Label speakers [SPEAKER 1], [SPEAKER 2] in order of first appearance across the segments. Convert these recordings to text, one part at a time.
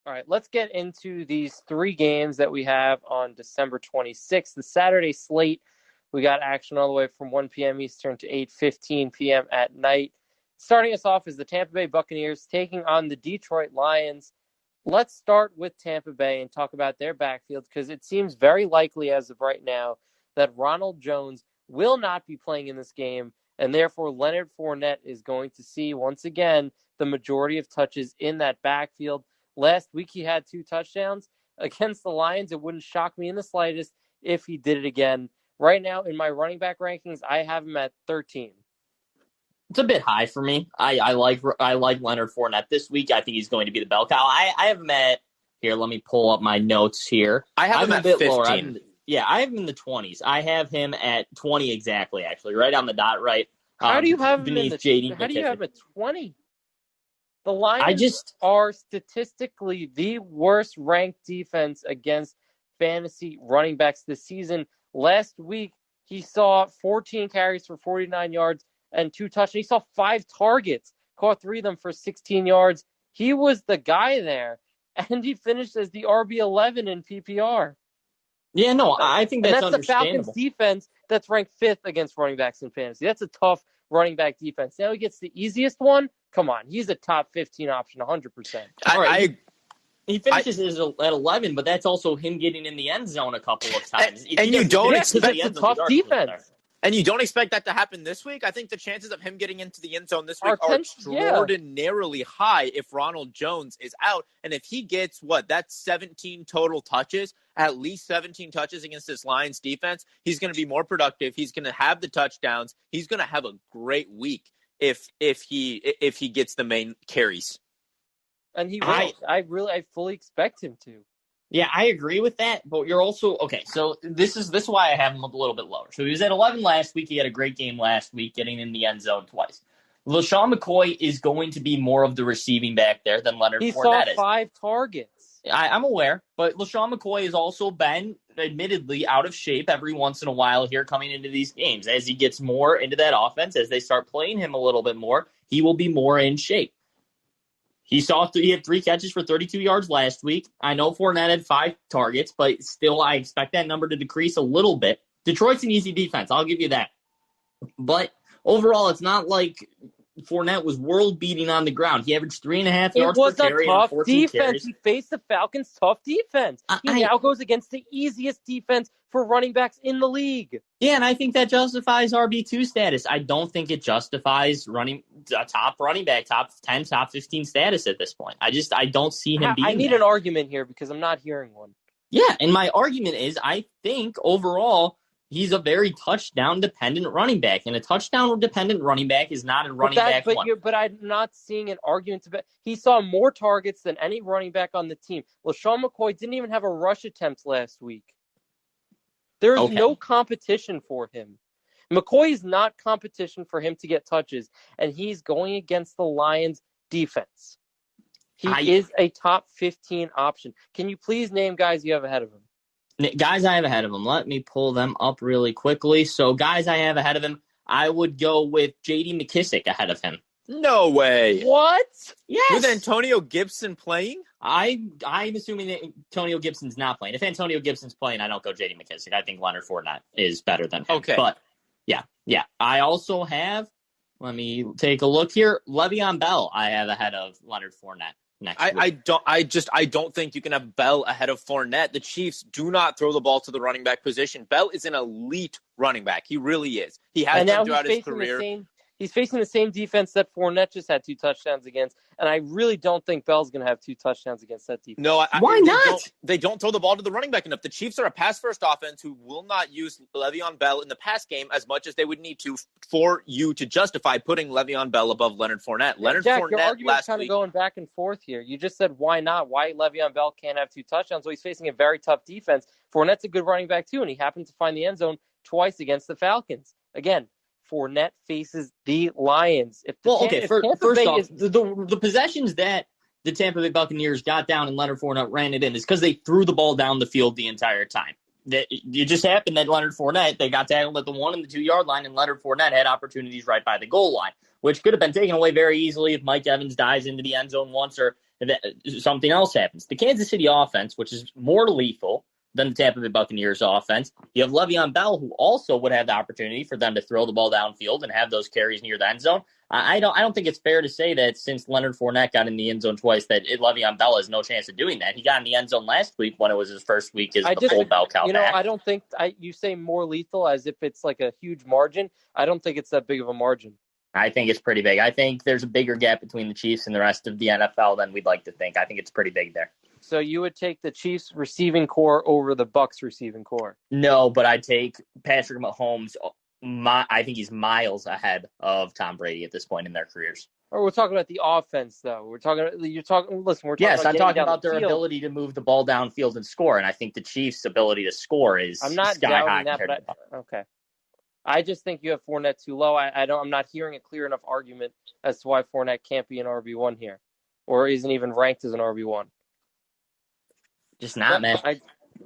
[SPEAKER 1] All right, let's get into these three games that we have on December 26th. The Saturday slate, we got action all the way from 1 p.m. Eastern to 8:15 p.m. at night. Starting us off is the Tampa Bay Buccaneers taking on the Detroit Lions. Let's start with Tampa Bay and talk about their backfield because it seems very likely as of right now that Ronald Jones will not be playing in this game, and therefore Leonard Fournette is going to see, once again, the majority of touches in that backfield. Last week he had 2 touchdowns against the Lions. It wouldn't shock me in the slightest if he did it again. Right now in my running back rankings, I have him at 13.
[SPEAKER 2] It's a bit high for me. I like Leonard Fournette this week. I think he's going to be the bell cow. I have him at here. Let me pull up my notes here.
[SPEAKER 3] I have him at 15.
[SPEAKER 2] Lower. I have him in the 20s. I have him at 20 exactly. Actually, right on the dot. Right.
[SPEAKER 1] How do you have him
[SPEAKER 2] beneath JD?
[SPEAKER 1] How do you have him at 20? The Lions are statistically the worst ranked defense against fantasy running backs this season. Last week, he saw 14 carries for 49 yards and 2 touchdowns. He saw 5 targets, caught 3 of them for 16 yards. He was the guy there, and he finished as the RB11 in PPR.
[SPEAKER 2] Yeah, no, I think that's understandable.
[SPEAKER 1] The Falcons defense that's ranked 5th against running backs in fantasy. That's a tough running back defense. Now he gets the easiest one. Come on, he's a top 15 option, 100%.
[SPEAKER 2] He finishes at 11, but that's also him getting in the end zone a couple of times.
[SPEAKER 3] And you don't expect
[SPEAKER 1] a tough defense.
[SPEAKER 3] And you don't expect that to happen this week? I think the chances of him getting into the end zone this week are extraordinarily high if Ronald Jones is out. And if he gets, that's 17 total touches, at least 17 touches against this Lions defense, he's going to be more productive. He's going to have the touchdowns. He's going to have a great week if he gets the main carries.
[SPEAKER 1] And he will. I fully expect him to.
[SPEAKER 2] Yeah, I agree with that, but you're also okay. So this is why I have him a little bit lower. So he was at 11 last week. He had a great game last week, getting in the end zone twice. LaShawn McCoy is going to be more of the receiving back there than Leonard Fournette is.
[SPEAKER 1] He saw 5 targets.
[SPEAKER 2] I'm aware, but LaShawn McCoy has also been, admittedly, out of shape every once in a while here coming into these games. As he gets more into that offense, as they start playing him a little bit more, he will be more in shape. He had 3 catches for 32 yards last week. I know Fournette had 5 targets, but still I expect that number to decrease a little bit. Detroit's an easy defense. I'll give you that. But overall, it's not like Fournette was world-beating on the ground. He averaged 3.5 yards per carry and 14
[SPEAKER 1] defense.
[SPEAKER 2] carries.
[SPEAKER 1] He faced the Falcons' tough defense. He now goes against the easiest defense for running backs in the league.
[SPEAKER 2] Yeah, and I think that justifies RB2 status. I don't think it justifies running a top running back, top 10, top 15 status at this point. I don't see him being
[SPEAKER 1] I need an argument here because I'm not hearing one.
[SPEAKER 2] Yeah, and my argument is I think overall he's a very touchdown-dependent running back, and a touchdown-dependent running back is not a running back one.
[SPEAKER 1] But I'm not seeing an argument. He saw more targets than any running back on the team. LaShawn McCoy didn't even have a rush attempt last week. There is no competition for him. McCoy is not competition for him to get touches, and he's going against the Lions' defense. He is a top 15 option. Can you please name guys you have ahead of him?
[SPEAKER 2] Guys I have ahead of him. Let me pull them up really quickly. So guys I have ahead of him, I would go with J.D. McKissic ahead of him.
[SPEAKER 3] No way.
[SPEAKER 1] What?
[SPEAKER 2] Yes.
[SPEAKER 3] With Antonio Gibson playing?
[SPEAKER 2] I'm assuming that Antonio Gibson's not playing. If Antonio Gibson's playing, I don't go J.D. McKissic. I think Leonard Fournette is better than him.
[SPEAKER 3] Okay.
[SPEAKER 2] But, yeah. I also have, let me take a look here, Le'Veon Bell I have ahead of Leonard Fournette.
[SPEAKER 3] I don't think you can have Bell ahead of Fournette. The Chiefs do not throw the ball to the running back position. Bell is an elite running back. He really is. He has been throughout his career.
[SPEAKER 1] He's facing the same defense that Fournette just had 2 touchdowns against, and I really don't think Bell's going to have 2 touchdowns against that defense.
[SPEAKER 3] No,
[SPEAKER 2] why not?
[SPEAKER 3] They don't throw the ball to the running back enough. The Chiefs are a pass-first offense who will not use Le'Veon Bell in the pass game as much as they would need to for you to justify putting Le'Veon Bell above Leonard Fournette.
[SPEAKER 1] Jack, your argument's kind of going back and forth here. You just said why not? Why Le'Veon Bell can't have 2 touchdowns? Well, he's facing a very tough defense. Fournette's a good running back too, and he happened to find the end zone twice against the Falcons. Again, Fournette faces the Lions.
[SPEAKER 2] First off, the possessions that the Tampa Bay Buccaneers got down and Leonard Fournette ran it in is because they threw the ball down the field the entire time. It just happened that Leonard Fournette, they got tackled at the 1 and the 2 yard line, and Leonard Fournette had opportunities right by the goal line, which could have been taken away very easily if Mike Evans dives into the end zone once, or something else happens. The Kansas City offense, which is more lethal than the Tampa Bay Buccaneers offense, you have Le'Veon Bell, who also would have the opportunity for them to throw the ball downfield and have those carries near the end zone. I don't think it's fair to say that since Leonard Fournette got in the end zone twice that Le'Veon Bell has no chance of doing that. He got in the end zone last week when it was his first week as the full bell cow back.
[SPEAKER 1] I don't think you say more lethal as if it's like a huge margin. I don't think it's that big of a margin.
[SPEAKER 2] I think it's pretty big. I think there's a bigger gap between the Chiefs and the rest of the NFL than we'd like to think. I think it's pretty big there.
[SPEAKER 1] So you would take the Chiefs receiving core over the Bucs receiving core?
[SPEAKER 2] No, but I'd take Patrick Mahomes. I think he's miles ahead of Tom Brady at this point in their careers.
[SPEAKER 1] Or we're talking about the offense, though. We're talking
[SPEAKER 2] I'm talking about their ability to move the ball downfield and score, and I think the Chiefs' ability to score is sky high compared to the Bucs.
[SPEAKER 1] Okay. I just think you have Fournette too low. I'm not hearing a clear enough argument as to why Fournette can't be an RB1 here, or isn't even ranked as an RB1.
[SPEAKER 2] Just not, man.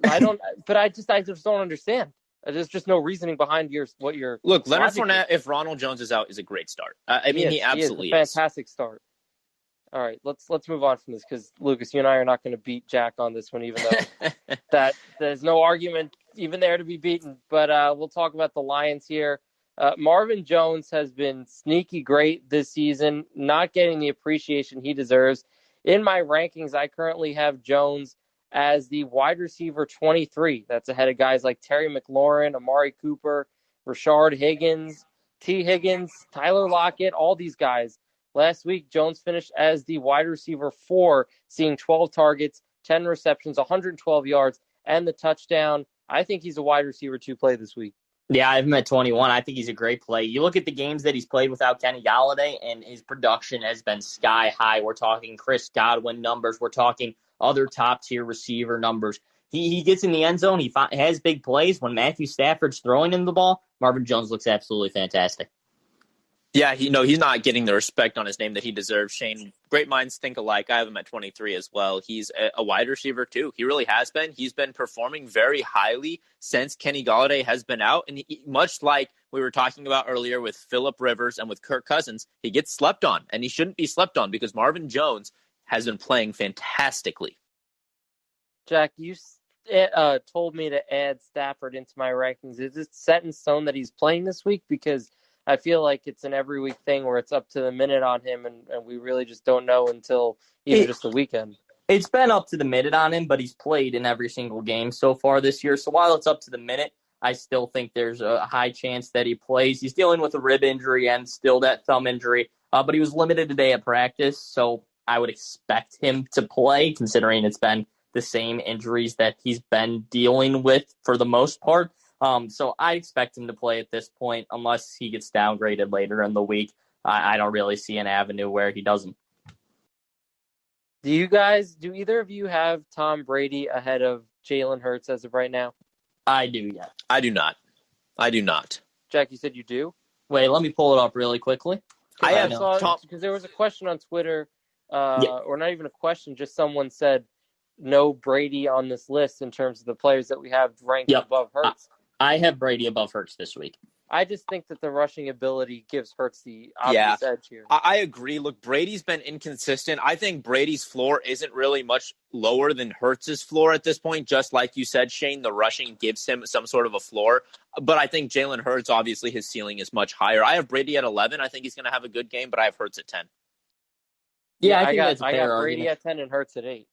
[SPEAKER 1] I just don't understand. There's just no reasoning behind what you're.
[SPEAKER 3] Look, Leonard Fournette, if Ronald Jones is out, is a great start. He absolutely
[SPEAKER 1] is. Fantastic start. All right, let's move on from this because Lucas, you and I are not going to beat Jack on this one, even though that there's no argument even there to be beaten. But we'll talk about the Lions here. Marvin Jones has been sneaky great this season, not getting the appreciation he deserves. In my rankings, I currently have Jones as the wide receiver 23. That's ahead of guys like Terry McLaurin, Amari Cooper, Rashard Higgins, T. Higgins, Tyler Lockett, all these guys. Last week, Jones finished as the wide receiver 4, seeing 12 targets, 10 receptions, 112 yards, and the touchdown. I think he's a wide receiver 2 play this week.
[SPEAKER 2] Yeah, I have him at 21. I think he's a great play. You look at the games that he's played without Kenny Golladay, and his production has been sky high. We're talking Chris Godwin numbers. We're talking other top-tier receiver numbers. He gets in the end zone. He has big plays. When Matthew Stafford's throwing him the ball, Marvin Jones looks absolutely fantastic.
[SPEAKER 3] Yeah, he's not getting the respect on his name that he deserves. Shane, great minds think alike. I have him at 23 as well. He's a wide receiver too. He really has been. He's been performing very highly since Kenny Golladay has been out. And much like we were talking about earlier with Phillip Rivers and with Kirk Cousins, he gets slept on. And he shouldn't be slept on because Marvin Jones has been playing fantastically.
[SPEAKER 1] Jack, you told me to add Stafford into my rankings. Is it set in stone that he's playing this week? Because I feel like it's an every week thing where it's up to the minute on him, and we really just don't know until just the weekend.
[SPEAKER 2] It's been up to the minute on him, but he's played in every single game so far this year. So while it's up to the minute, I still think there's a high chance that he plays. He's dealing with a rib injury and still that thumb injury, but he was limited today at practice, so I would expect him to play, considering it's been the same injuries that he's been dealing with for the most part. So I expect him to play at this point, unless he gets downgraded later in the week. I don't really see an avenue where he doesn't.
[SPEAKER 1] Do either of you have Tom Brady ahead of Jalen Hurts as of right now?
[SPEAKER 2] I do, yeah.
[SPEAKER 3] I do not.
[SPEAKER 1] Jack, you said you do?
[SPEAKER 2] Wait, let me pull it up really quickly.
[SPEAKER 3] I have
[SPEAKER 1] Tom, because there was a question on Twitter, or not even a question, just someone said no Brady on this list in terms of the players that we have ranked above Hurts.
[SPEAKER 2] I have Brady above Hurts this week.
[SPEAKER 1] I just think that the rushing ability gives Hurts the obvious edge here.
[SPEAKER 3] I agree. Look, Brady's been inconsistent. I think Brady's floor isn't really much lower than Hurts's floor at this point. Just like you said, Shane, the rushing gives him some sort of a floor. But I think Jalen Hurts, obviously, his ceiling is much higher. I have Brady at 11. I think he's going to have a good game, but I have Hurts at 10.
[SPEAKER 1] Yeah, I got Brady at 10 and Hurts at 8.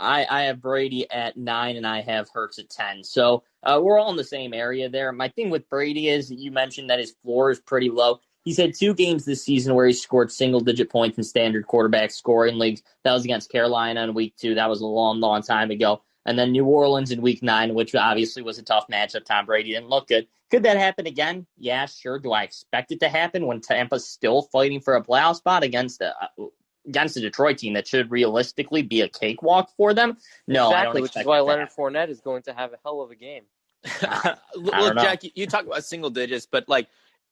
[SPEAKER 2] I have Brady at 9 and I have Hurts at 10. So we're all in the same area there. My thing with Brady is you mentioned that his floor is pretty low. He's had 2 games this season where he scored single-digit points in standard quarterback scoring leagues. That was against Carolina in week 2. That was a long, long time ago. And then New Orleans in week 9, which obviously was a tough matchup. Tom Brady didn't look good. Could that happen again? Yeah, sure. Do I expect it to happen when Tampa's still fighting for a playoff spot against a Detroit team that should realistically be a cakewalk for them? No,
[SPEAKER 1] exactly,
[SPEAKER 2] I don't expect
[SPEAKER 1] which is why Leonard Fournette is going to have a hell of a game.
[SPEAKER 3] Look, Jack, you talk about single digits, but like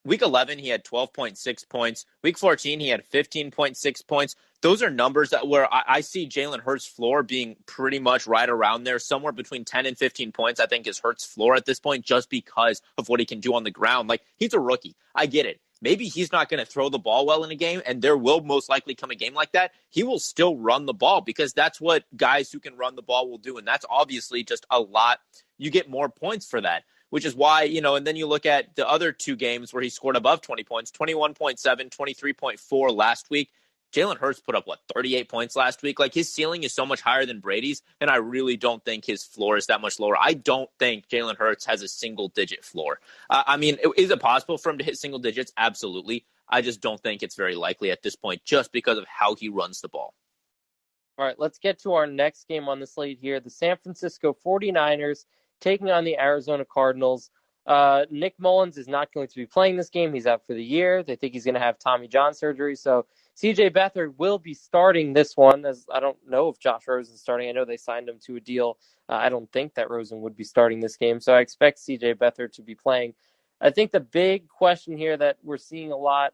[SPEAKER 3] week 11, he had 12.6 points. Week 14, he had 15.6 points. Those are numbers that where I see Jalen Hurts' floor being pretty much right around there, somewhere between 10 and 15 points, I think is Hurts' floor at this point, just because of what he can do on the ground. Like, he's a rookie. I get it. maybe he's not going to throw the ball well in a game, and there will most likely come a game like that. He will still run the ball because that's what guys who can run the ball will do, and that's obviously just a lot. You get more points for that, which is why, and then you look at the other two games where he scored above 20 points, 21.7, 23.4 last week. Jalen Hurts put up, 38 points last week? Like, his ceiling is so much higher than Brady's, and I really don't think his floor is that much lower. I don't think Jalen Hurts has a single-digit floor. Is it possible for him to hit single digits? Absolutely. I just don't think it's very likely at this point just because of how he runs the ball.
[SPEAKER 1] All right, let's get to our next game on the slate here. The San Francisco 49ers taking on the Arizona Cardinals. Nick Mullins is not going to be playing this game. He's out for the year. They think he's going to have Tommy John surgery, so CJ Beathard will be starting this one, as I don't know if Josh Rosen is starting. I know they signed him to a deal. I don't think that Rosen would be starting this game, so I expect CJ Beathard to be playing. I think the big question here that we're seeing a lot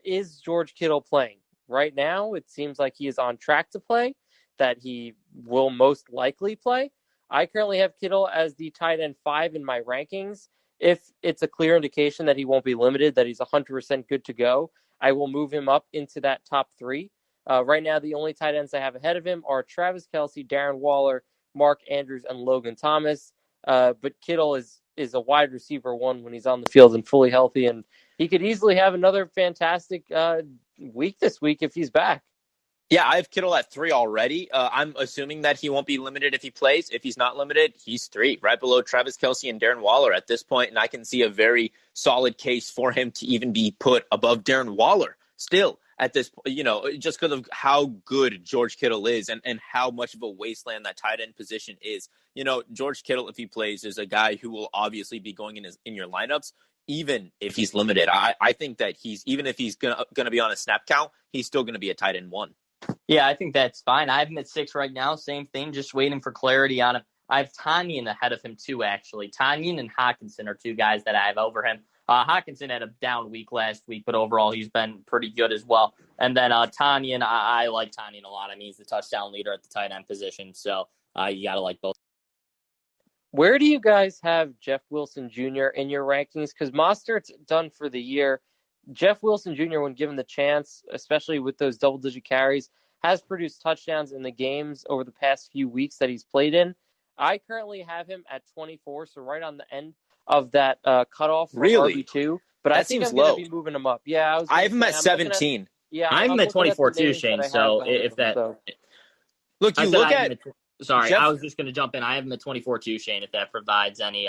[SPEAKER 1] is George Kittle playing. Right now, it seems like he is on track to play, that he will most likely play. I currently have Kittle as the tight end 5 in my rankings. If it's a clear indication that he won't be limited, that he's 100% good to go, I will move him up into that top 3. Right now, the only tight ends I have ahead of him are Travis Kelce, Darren Waller, Mark Andrews, and Logan Thomas. But Kittle is a wide receiver 1 when he's on the field and fully healthy, and he could easily have another fantastic week this week if he's back.
[SPEAKER 3] Yeah, I have Kittle at 3 already. I'm assuming that he won't be limited if he plays. If he's not limited, he's 3, right below Travis Kelce and Darren Waller at this point, and I can see a very solid case for him to even be put above Darren Waller still at this point, just because of how good George Kittle is and how much of a wasteland that tight end position is. George Kittle, if he plays, is a guy who will obviously be going in your lineups, even if he's limited. I think that even if he's gonna be on a snap count, he's still going to be a tight end 1.
[SPEAKER 2] Yeah, I think that's fine. I have him at 6 right now. Same thing, just waiting for clarity on him. I have Tanyan ahead of him too, actually. Tanyan and Hockenson are 2 guys that I have over him. Hockenson had a down week last week, but overall he's been pretty good as well. And then Tanyan, I like Tanyan a lot. I mean, he's the touchdown leader at the tight end position, so you got to like both.
[SPEAKER 1] Where do you guys have Jeff Wilson Jr. in your rankings? Because Mostert's done for the year. Jeff Wilson Jr., when given the chance, especially with those double-digit carries, has produced touchdowns in the games over the past few weeks that he's played in. I currently have him at 24, so right on the end of that cutoff for RB2. But
[SPEAKER 3] that
[SPEAKER 1] I think I'm going to be moving him up. Yeah,
[SPEAKER 3] I have him at 17.
[SPEAKER 2] I'm at 24 too, Shane. So if that...
[SPEAKER 3] Look, you look at...
[SPEAKER 2] Sorry, I was just going to jump in. I have him at 24 too, Shane, if that provides any...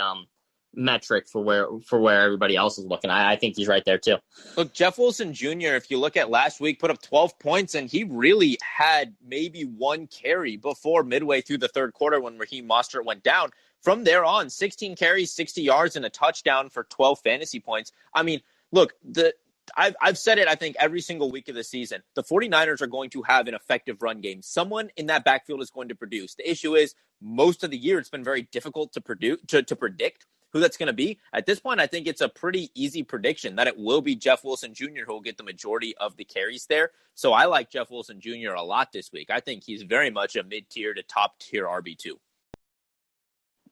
[SPEAKER 2] metric for where everybody else is looking. I think he's right there too.
[SPEAKER 3] Look, Jeff Wilson Jr., if you look at last week, put up 12 points, and he really had maybe 1 carry before midway through the third quarter when Raheem Mostert went down. From there on, 16 carries, 60 yards, and a touchdown for 12 fantasy points. I mean, look, I've said it, I think, every single week of the season. The 49ers are going to have an effective run game. Someone in that backfield is going to produce. The issue is, most of the year, it's been very difficult to predict who that's going to be. At this point, I think it's a pretty easy prediction that it will be Jeff Wilson Jr. who will get the majority of the carries there. So I like Jeff Wilson Jr. a lot this week. I think he's very much a mid-tier to top-tier RB2.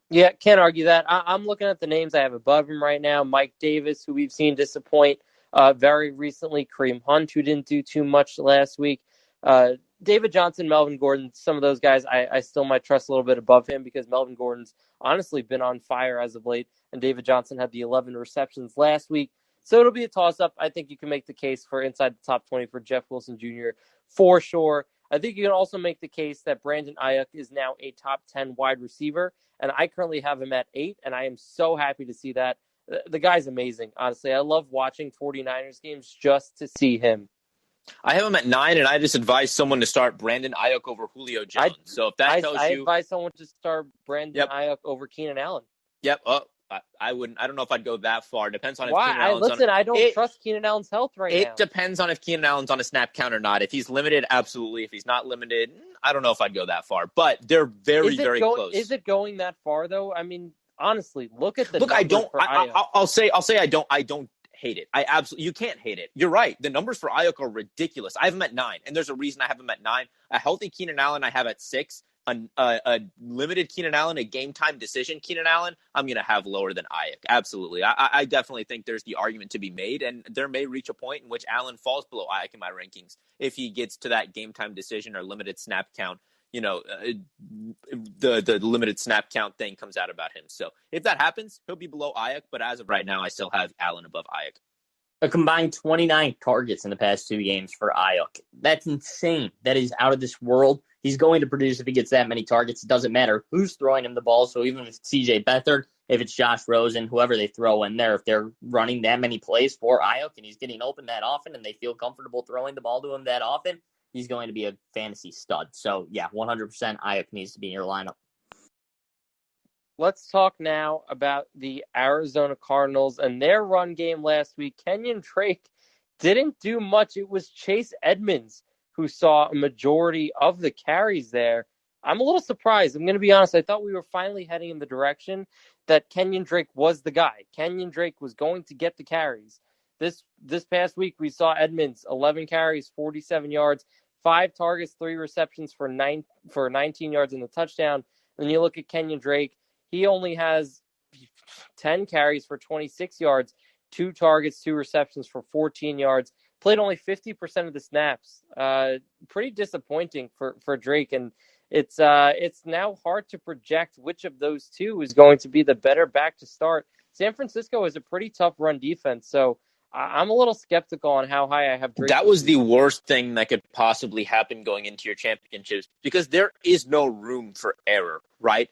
[SPEAKER 1] Yeah, can't argue that. I'm looking at the names I have above him right now. Mike Davis, who we've seen disappoint very recently. Kareem Hunt, who didn't do too much last week. David Johnson, Melvin Gordon, some of those guys I still might trust a little bit above him because Melvin Gordon's honestly been on fire as of late, and David Johnson had the 11 receptions last week. So it'll be a toss-up. I think you can make the case for inside the top 20 for Jeff Wilson Jr. for sure. I think you can also make the case that Brandon Ayuk is now a top 10 wide receiver, and I currently have him at 8, and I am so happy to see that. The guy's amazing, honestly. I love watching 49ers games just to see him.
[SPEAKER 3] I have him at 9, and I just advise someone to start Brandon Ayuk over Julio Jones. So if that tells you...
[SPEAKER 1] I advise someone to start Brandon Ayuk over Keenan Allen.
[SPEAKER 3] Yep. I wouldn't. I don't know if I'd go that far. Depends on if
[SPEAKER 1] Why?
[SPEAKER 3] Keenan Allen's
[SPEAKER 1] I don't trust Keenan Allen's health now.
[SPEAKER 3] It depends on if Keenan Allen's on a snap count or not. If he's limited, absolutely. If he's not limited, I don't know if I'd go that far. But they're very close.
[SPEAKER 1] Is it going that far, though? I mean, honestly, look at the
[SPEAKER 3] numbers. I don't. I'll say I don't hate it. You can't hate it. You're right. The numbers for Ayuk are ridiculous. I have him at 9, and there's a reason I have him at 9. A healthy Keenan Allen I have at 6. a limited Keenan Allen, a game time decision Keenan Allen, I'm going to have lower than Ayuk. Absolutely. I definitely think there's the argument to be made, and there may reach a point in which Allen falls below Ayuk in my rankings if he gets to that game time decision or limited snap count. The limited snap count thing comes out about him. So if that happens, he'll be below Ayuk. But as of right now, I still have Allen above Ayuk.
[SPEAKER 2] A combined 29 targets in the past 2 games for Ayuk. That's insane. That is out of this world. He's going to produce if he gets that many targets. It doesn't matter who's throwing him the ball. So even if it's CJ Beathard, if it's Josh Rosen, whoever they throw in there, if they're running that many plays for Ayuk and he's getting open that often and they feel comfortable throwing the ball to him that often, he's going to be a fantasy stud. So, yeah, 100% Ayuk needs to be in your lineup.
[SPEAKER 1] Let's talk now about the Arizona Cardinals and their run game last week. Kenyon Drake didn't do much. It was Chase Edmonds who saw a majority of the carries there. I'm a little surprised. I'm going to be honest. I thought we were finally heading in the direction that Kenyon Drake was the guy. Kenyon Drake was going to get the carries. This past week, we saw Edmonds, 11 carries, 47 yards, 5 targets, 3 receptions for 19 yards in the touchdown. Then you look at Kenyon Drake, he only has 10 carries for 26 yards, 2 targets, 2 receptions for 14 yards, played only 50% of the snaps. Pretty disappointing for Drake, and it's now hard to project which of those two is going to be the better back to start. San Francisco is a pretty tough run defense, so I'm a little skeptical on how high I have Drake.
[SPEAKER 3] That was the worst thing that could possibly happen going into your championships because there is no room for error, right?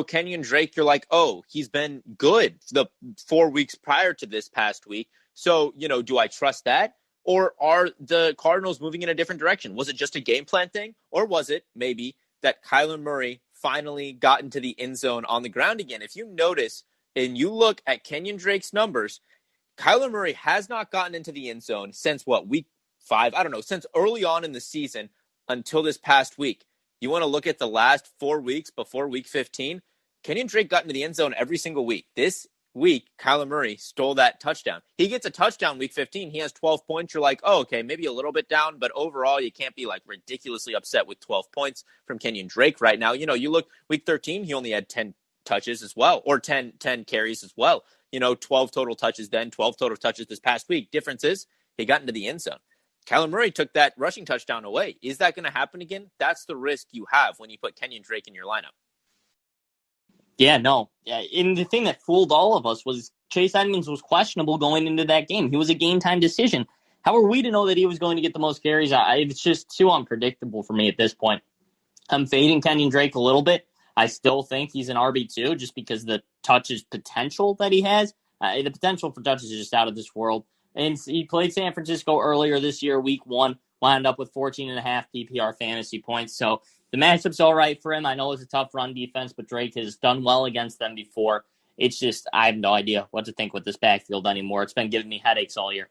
[SPEAKER 3] Kenyon Drake, you're like, oh, he's been good the 4 weeks prior to this past week. So, do I trust that? Or are the Cardinals moving in a different direction? Was it just a game plan thing? Or was it maybe that Kyler Murray finally got into the end zone on the ground again? If you notice and you look at Kenyon Drake's numbers, Kyler Murray has not gotten into the end zone since week 5? I don't know, since early on in the season until this past week. You want to look at the last 4 weeks before week 15? Kenyon Drake got into the end zone every single week. This week, Kyler Murray stole that touchdown. He gets a touchdown week 15. He has 12 points. You're like, oh, okay, maybe a little bit down, but overall, you can't be like ridiculously upset with 12 points from Kenyon Drake right now. You look week 13, he only had 10 touches as well, or 10 carries as well. 12 total touches then, 12 total touches this past week. Difference is he got into the end zone. Kyler Murray took that rushing touchdown away. Is that going to happen again? That's the risk you have when you put Kenyon Drake in your lineup.
[SPEAKER 2] Yeah, no. Yeah, and the thing that fooled all of us was Chase Edmonds was questionable going into that game. He was a game-time decision. How are we to know that he was going to get the most carries? It's just too unpredictable for me at this point. I'm fading Kenyon Drake a little bit. I still think he's an RB2 just because the touches potential that he has. The potential for touches is just out of this world. And he played San Francisco earlier this year, week 1, wound up with 14.5 PPR fantasy points. So the matchup's all right for him. I know it's a tough run defense, but Drake has done well against them before. It's just, I have no idea what to think with this backfield anymore. It's been giving me headaches all year.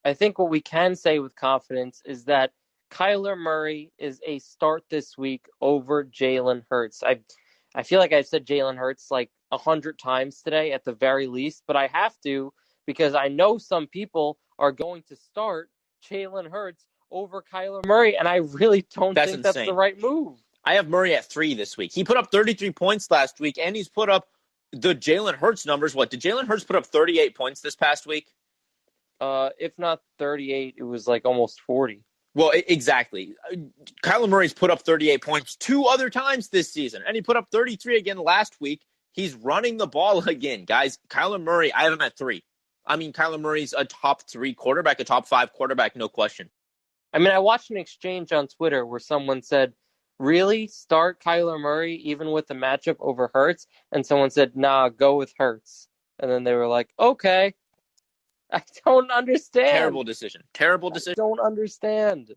[SPEAKER 1] I think what we can say with confidence is that Kyler Murray is a start this week over Jalen Hurts. I feel like I've said Jalen Hurts like 100 times today at the very least, but I have to because I know some people are going to start Jalen Hurts over Kyler Murray, and I really don't think that's the right move.
[SPEAKER 3] I have Murray at 3 this week. He put up 33 points last week, and he's put up the Jalen Hurts numbers. What, did Jalen Hurts put up 38 points this past week?
[SPEAKER 1] If not 38, it was like almost 40.
[SPEAKER 3] Well, exactly. Kyler Murray's put up 38 points 2 other times this season, and he put up 33 again last week. He's running the ball again, guys. Kyler Murray, I have him at 3. I mean, Kyler Murray's a top 3 quarterback, a top 5 quarterback, no question.
[SPEAKER 1] I mean, I watched an exchange on Twitter where someone said, really? Start Kyler Murray even with the matchup over Hurts? And someone said, nah, go with Hurts. And then they were like, okay. I don't understand.
[SPEAKER 3] Terrible decision. I
[SPEAKER 1] don't understand.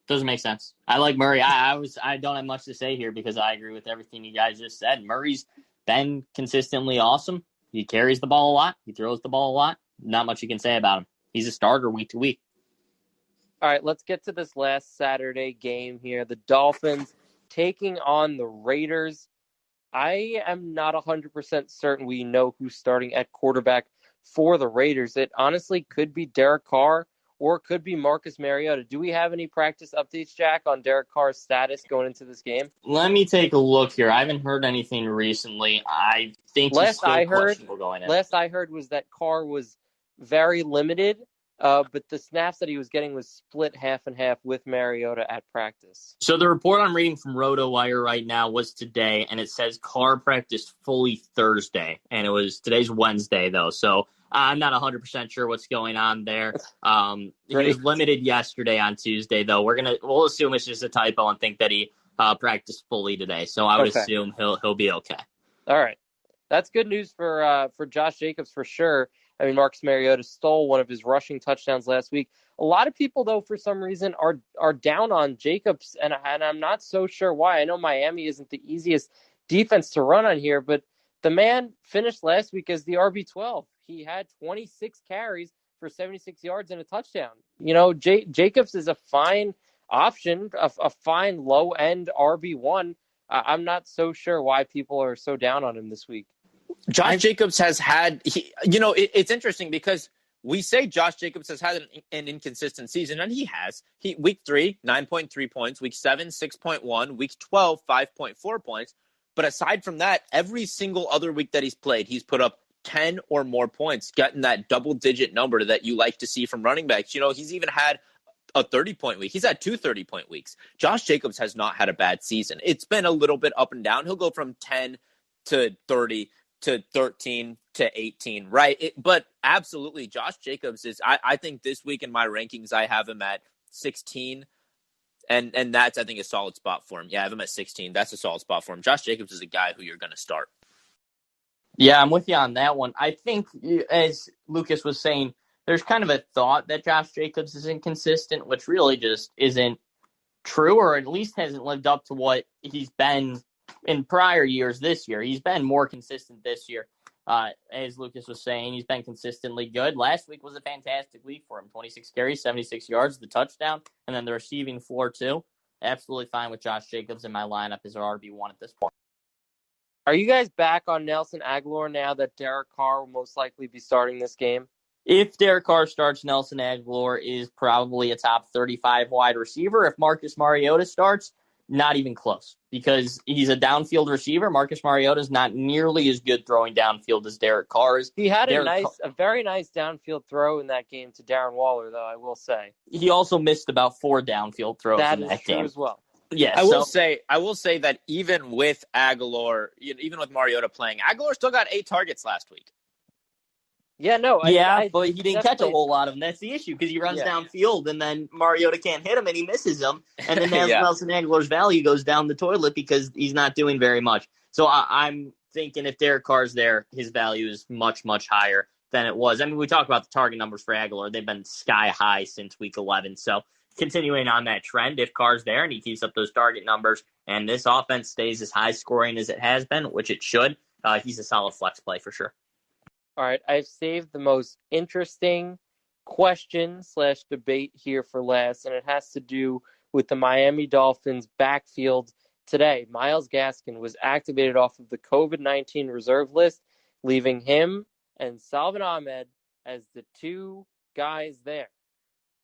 [SPEAKER 2] Doesn't make sense. I like Murray. I don't have much to say here because I agree with everything you guys just said. Murray's been consistently awesome. He carries the ball a lot. He throws the ball a lot. Not much you can say about him. He's a starter week to week.
[SPEAKER 1] All right, let's get to this last Saturday game here. The Dolphins taking on the Raiders. I am not 100% certain we know who's starting at quarterback for the Raiders. It honestly could be Derek Carr or it could be Marcus Mariota. Do we have any practice updates, Jack, on Derek Carr's status going into this game?
[SPEAKER 2] Let me take a look here. I haven't heard anything recently. I think he's still questionable going in.
[SPEAKER 1] Last I heard was that Carr was very limited, but the snaps that he was getting was split half and half with Mariota at practice.
[SPEAKER 2] So the report I'm reading from RotoWire right now was today, and it says Carr practiced fully Thursday, and today's Wednesday, though, so I'm not 100% sure what's going on there. He was limited yesterday on Tuesday, though. We'll assume it's just a typo and think that he practiced fully today, so I would assume he'll be okay.
[SPEAKER 1] All right. That's good news for Josh Jacobs for sure. I mean, Marcus Mariota stole one of his rushing touchdowns last week. A lot of people, though, for some reason, are down on Jacobs, and I'm not so sure why. I know Miami isn't the easiest defense to run on here, but the man finished last week as the RB12. He had 26 carries for 76 yards and a touchdown. You know, Jacobs is a fine option, a fine low-end RB1. I'm not so sure why people are so down on him this week.
[SPEAKER 3] Josh Jacobs has had, it's interesting because we say Josh Jacobs has had an inconsistent season, and he has. Week 3, 9.3 points. Week 7, 6.1. Week 12, 5.4 points. But aside from that, every single other week that he's played, he's put up 10 or more points, getting that double-digit number that you like to see from running backs. You know, he's even had a 30-point week. He's had 2 30-point weeks. Josh Jacobs has not had a bad season. It's been a little bit up and down. He'll go from 10 to 30 to 13 to 18, right? But absolutely, Josh Jacobs is, I think this week in my rankings, I have him at 16, and that's, I think, a solid spot for him. Yeah, I have him at 16. That's a solid spot for him. Josh Jacobs is a guy who you're going to start.
[SPEAKER 2] Yeah, I'm with you on that one. I think, as Lucas was saying, there's kind of a thought that Josh Jacobs is inconsistent, which really just isn't true, or at least hasn't lived up to what he's been in prior years this year. He's been more consistent this year. As Lucas was saying, he's been consistently good. Last week was a fantastic week for him. 26 carries, 76 yards, the touchdown, and then the receiving floor too. Absolutely fine with Josh Jacobs in my lineup as an RB1 at this point.
[SPEAKER 1] Are you guys back on Nelson Agholor now that Derek Carr will most likely be starting this game?
[SPEAKER 2] If Derek Carr starts, Nelson Agholor is probably a top 35 wide receiver. If Marcus Mariota starts, not even close, because he's a downfield receiver. Marcus Mariota is not nearly as good throwing downfield as Derek Carr is.
[SPEAKER 1] He had a very nice downfield throw in that game to Darren Waller, though, I will say.
[SPEAKER 2] He also missed about 4 downfield throws in that game.
[SPEAKER 1] That is true as well.
[SPEAKER 2] Yeah,
[SPEAKER 3] I will say that even with Agholor, even with Mariota playing, Agholor still got 8 targets last week.
[SPEAKER 1] Yeah, no.
[SPEAKER 2] But he didn't catch a whole lot of them. That's the issue, because he runs downfield, and then Mariota can't hit him, and he misses them. And then Nelson Agholor's value goes down the toilet because he's not doing very much. So I'm thinking if Derek Carr's there, his value is much, much higher than it was. I mean, we talk about the target numbers for Agholor. They've been sky high since week 11. So continuing on that trend, if Carr's there and he keeps up those target numbers and this offense stays as high scoring as it has been, which it should, he's a solid flex play for sure.
[SPEAKER 1] All right, I've saved the most interesting question/debate here for last, and it has to do with the Miami Dolphins backfield today. Myles Gaskin was activated off of the COVID-19 reserve list, leaving him and Salvon Ahmed as the 2 guys there.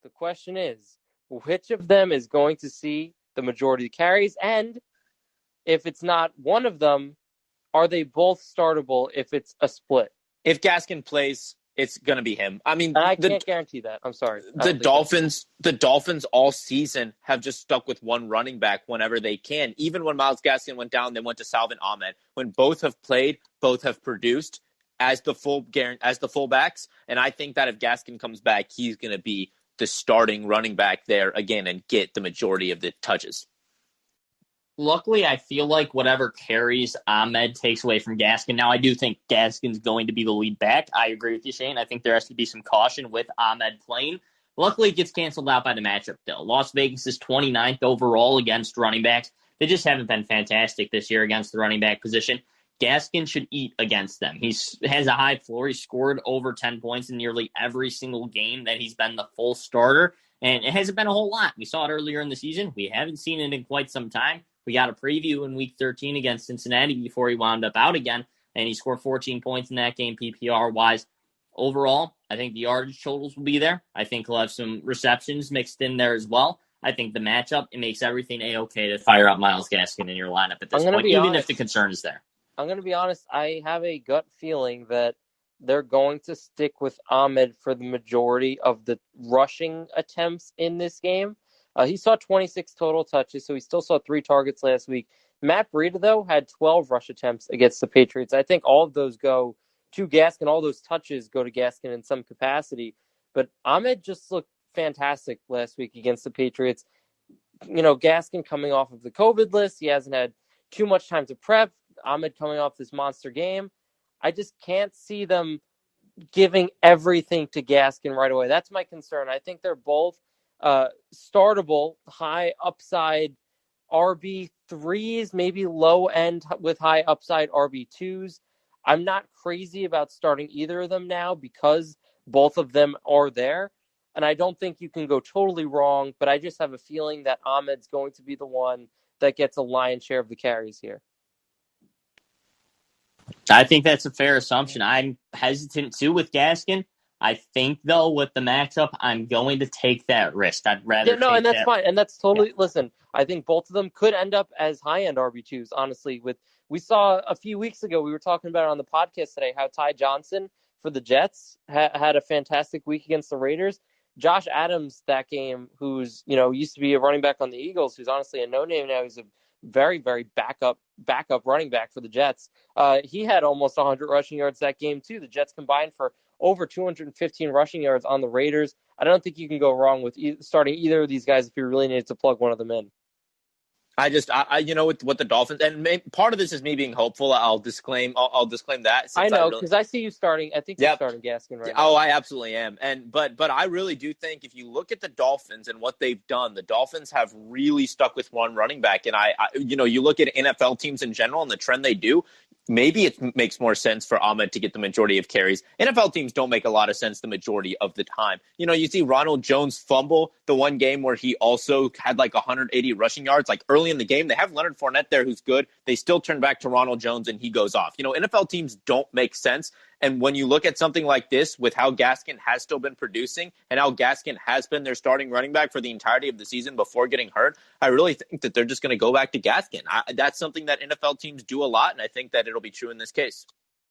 [SPEAKER 1] The question is, which of them is going to see the majority of the carries? And if it's not one of them, are they both startable if it's a split?
[SPEAKER 3] If Gaskin plays, it's going to be him. I mean,
[SPEAKER 1] I can't guarantee that. I'm sorry.
[SPEAKER 3] The Dolphins all season have just stuck with one running back whenever they can. Even when Myles Gaskin went down, they went to Salvon Ahmed. When both have played, both have produced as the fullbacks. And I think that if Gaskin comes back, he's going to be the starting running back there again and get the majority of the touches.
[SPEAKER 2] Luckily, I feel like whatever carries Ahmed takes away from Gaskin. Now, I do think Gaskin's going to be the lead back. I agree with you, Shane. I think there has to be some caution with Ahmed playing. Luckily, it gets canceled out by the matchup, though. Las Vegas is 29th overall against running backs. They just haven't been fantastic this year against the running back position. Gaskin should eat against them. He has a high floor. He scored over 10 points in nearly every single game that he's been the full starter, and it hasn't been a whole lot. We saw it earlier in the season. We haven't seen it in quite some time. We got a preview in Week 13 against Cincinnati before he wound up out again, and he scored 14 points in that game PPR-wise. Overall, I think the yardage totals will be there. I think he'll have some receptions mixed in there as well. I think the matchup, it makes everything A-okay to fire up Myles Gaskin in your lineup at this point, even if the concern is there.
[SPEAKER 1] I'm going to be honest. I have a gut feeling that they're going to stick with Ahmed for the majority of the rushing attempts in this game. He saw 26 total touches, so he still saw 3 targets last week. Matt Breida, though, had 12 rush attempts against the Patriots. I think all of those go to Gaskin. All those touches go to Gaskin in some capacity. But Ahmed just looked fantastic last week against the Patriots. You know, Gaskin coming off of the COVID list. He hasn't had too much time to prep. Ahmed coming off this monster game. I just can't see them giving everything to Gaskin right away. That's my concern. I think they're both startable, high upside RB3s, maybe low end with high upside RB2s. I'm not crazy about starting either of them now because both of them are there. And I don't think you can go totally wrong, but I just have a feeling that Ahmed's going to be the one that gets a lion's share of the carries here.
[SPEAKER 2] I think that's a fair assumption. I'm hesitant too with Gaskin. I think, though, with the matchup, I'm going to take that risk. I'd rather
[SPEAKER 1] and that's fine. And that's totally, listen, I think both of them could end up as high-end RB2s, honestly. We saw a few weeks ago, we were talking about it on the podcast today, how Ty Johnson for the Jets had a fantastic week against the Raiders. Josh Adams, that game, who's, used to be a running back on the Eagles, who's honestly a no-name now. He's a very, very backup running back for the Jets. He had almost 100 rushing yards that game, too. The Jets combined for over 215 rushing yards on the Raiders. I don't think you can go wrong with starting either of these guys if you really need to plug one of them in.
[SPEAKER 3] With the Dolphins, and part of this is me being hopeful. I'll disclaim that.
[SPEAKER 1] I know, because I see you starting. I think you're starting Gaskin right now.
[SPEAKER 3] Oh, I absolutely am. But I really do think if you look at the Dolphins and what they've done, the Dolphins have really stuck with one running back. And you look at NFL teams in general and the trend they do. Maybe it makes more sense for Ahmed to get the majority of carries. NFL teams don't make a lot of sense the majority of the time. You see Ronald Jones fumble the one game where he also had like 180 rushing yards. Like early in the game, they have Leonard Fournette there who's good. They still turn back to Ronald Jones and he goes off. NFL teams don't make sense. And when you look at something like this with how Gaskin has still been producing and how Gaskin has been their starting running back for the entirety of the season before getting hurt, I really think that they're just going to go back to Gaskin. That's something that NFL teams do a lot, and I think that it'll be true in this case.